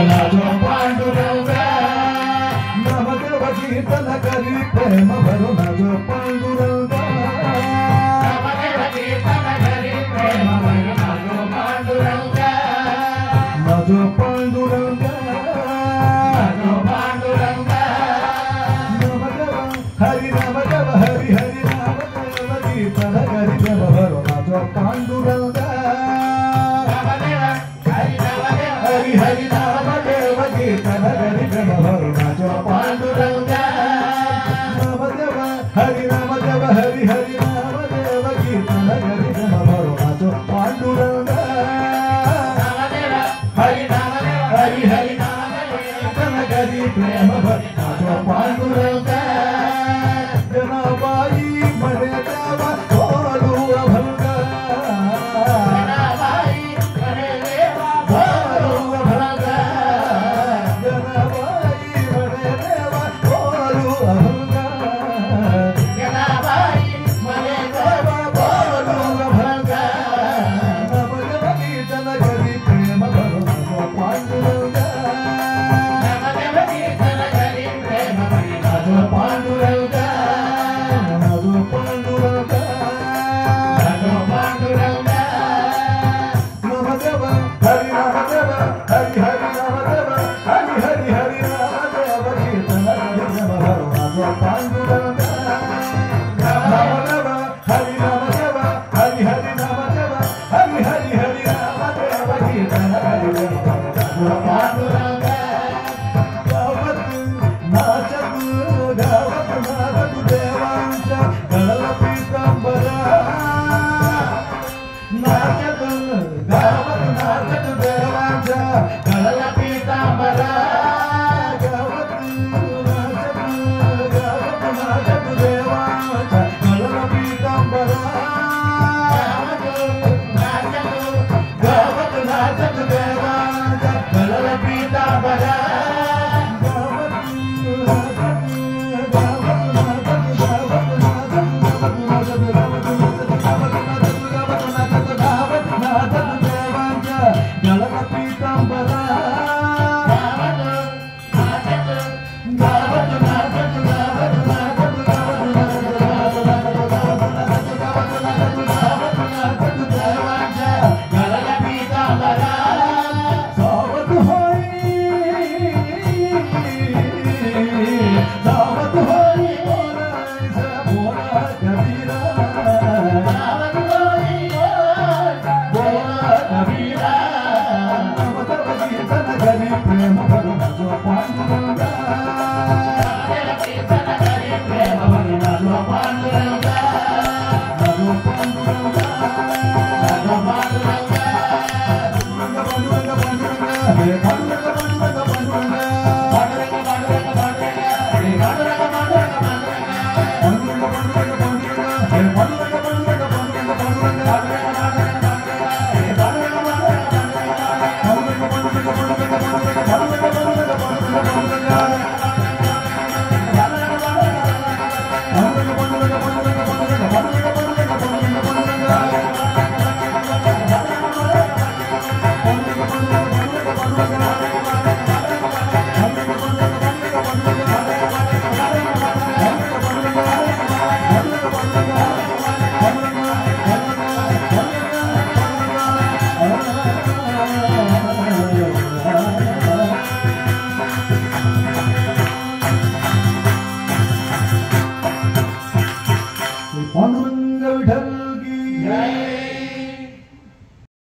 नाचो पांडुरंगा नामदेव कीर्तन करी प्रेम भरो नाचो पांडुरंगा नामदेव कीर्तन करी प्रेम भरो नाचो पांडुरंगा नाचो पांडुरंगा नाचो पांडुरंगा नामदेव हरि नामदेव हरि हरि नामदेव कीर्तन करी प्रेम भरो नाचो पांडुरंगा हरि हरि नामदेव कीर्तन करी प्रेम भरो नाचो पांडुरंगा नामदेव हरि नामदेव हरि हरि नामदेव कीर्तन करी प्रेम भरो नाचो पांडुरंगा नामदेव हरि नामदेव हरि हरि नामदेव कीर्तन करी प्रेम भरो नाचो पांडुरंगा जनाबाई म्हणे देवा बोलू अभंगा Panduranga